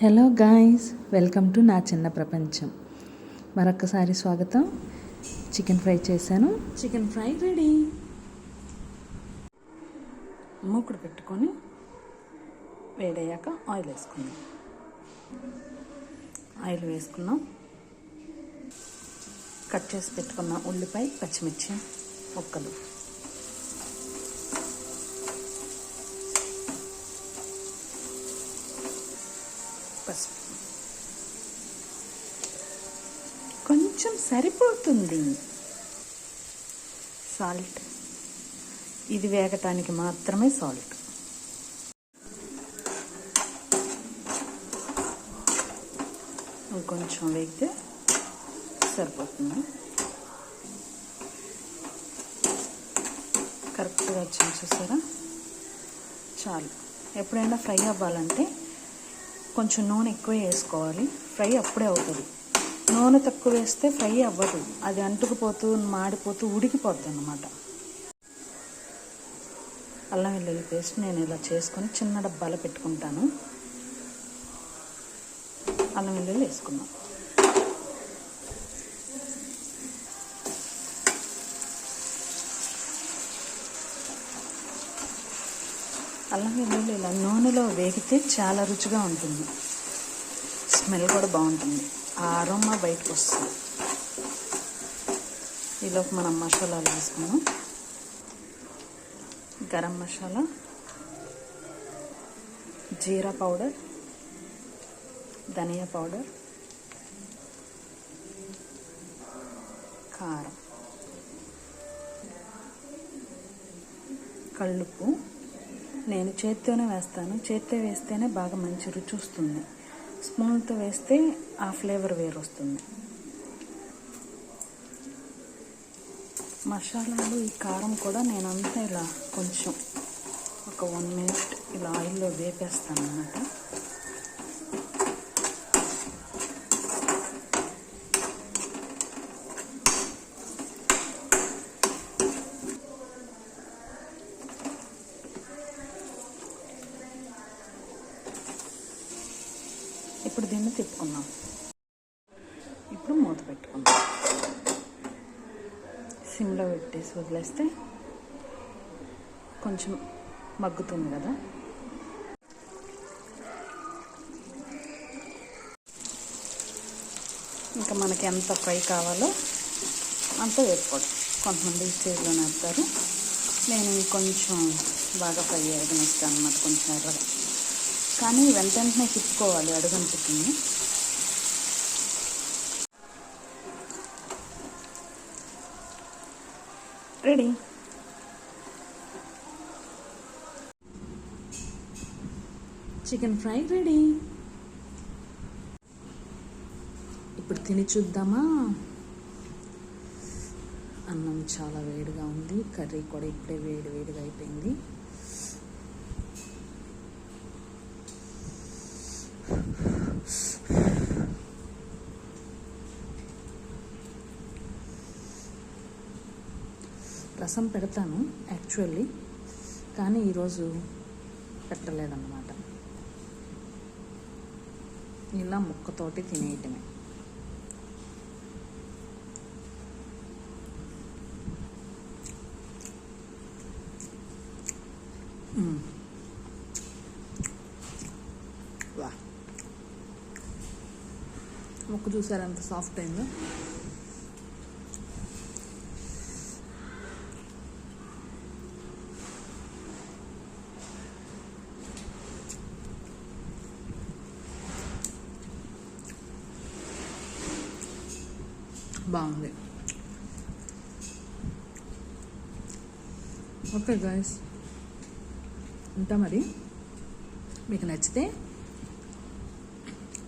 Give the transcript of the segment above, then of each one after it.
Hello guys, welcome to నా చిన్న ప్రపంచం. మరొకసారి స్వాగతం. చికెన్ ఫ్రై చేశాను. Chicken fry ready. మూకుడు పెట్టుకొని వేడయ్యాక ఆయిల్ వేసుకున్నాం. కట్ చేసి పెట్టుకున్న ఉల్లిపాయ, పచ్చిమిర్చి ముక్కలు, పసుపు కొంచెం సరిపోతుంది, సాల్ట్, ఇది వేగటానికి మాత్రమే సాల్ట్. కొంచెం వేగితే సరిపోతుంది. కరెక్ట్గా వచ్చింది చూసారా, చాలు. ఎప్పుడైనా ఫ్రై అవ్వాలంటే కొంచెం నూనె ఎక్కువ వేసుకోవాలి, ఫ్రై అప్పుడే అవుతుంది. నూనె తక్కువ వేస్తే ఫ్రై అవ్వదు, అది అంటుకుపోతూ మాడిపోతూ ఉడికిపోద్ది అన్నమాట. అల్లం వెల్లుల్లి పేస్ట్ నేను ఇలా చేసుకొని చిన్న డబ్బాలో పెట్టుకుంటాను. అల్లం వెల్లుల్లి వేసుకున్నాం. అల్లం వెల్లుల్లి ఇలా నూనెలో వేగితే చాలా రుచిగా ఉంటుంది, స్మెల్ కూడా బాగుంటుంది, ఆ అరోమా బయటకు వస్తుంది. ఈలోపు మనం మసాలాలు వేసుకున్నాం. గరం మసాలా, జీరా పౌడర్, ధనియా పౌడర్, కారం, కల్లుప్పు. నేను చేత్తోనే వేస్తాను, చేత్తో వేస్తేనే బాగా మంచి రుచి వస్తుంది. స్పూన్తో వేస్తే ఆ ఫ్లేవర్ వేరు వస్తుంది. మసాలాలు, ఈ కారం కూడా నేనంతా ఇలా కొంచెం ఒక 1 minute ఇలా ఆయిల్లో వేపేస్తాను అన్నమాట. ఇప్పుడు దీన్ని తిప్పుకుందాం. ఇప్పుడు మూత పెట్టుకుందాం. సిమ్లో పెట్టేసి వదిలేస్తే కొంచెం మగ్గుతుంది కదా. ఇంకా మనకి ఎంత ఫ్రై కావాలో అంత వేసుకోవచ్చు. కొంతమంది ఈ స్టేజ్లోనే వేస్తారు, నేను కొంచెం బాగా ఫ్రై అయ్యడం ఇస్తాను అన్నమాట, కొంచెం ఎర్రగా. కానీ వెంటనే తిప్పుకోవాలి, అడుగంటుతుంది. రెడీ. Chicken fry ready. ఇప్పుడు తిని చూద్దామా. అన్నం చాలా వేడిగా ఉంది, కర్రీ కూడా ఇప్పుడే వేడిగా అయిపోయింది. రసం పెడతాను యాక్చువల్లీ, కానీ ఈరోజు పెట్టలేదన్నమాట. ఇలా ముక్కతోటి తినేయటమే. వా, ముక్క చూసారా ఎంత సాఫ్ట్ అయిందో. బాగుంది. ఓకే గాయ్స్, ఉంటా మరి. మీకు నచ్చితే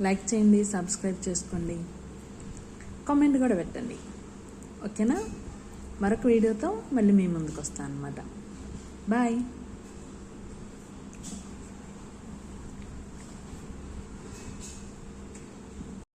లైక్ చేయండి, సబ్స్క్రైబ్ చేసుకోండి, కామెంట్ కూడా పెట్టండి. ఓకేనా? మరొక వీడియోతో మళ్ళీ మీ ముందుకు వస్తాను అన్నమాట. బాయ్.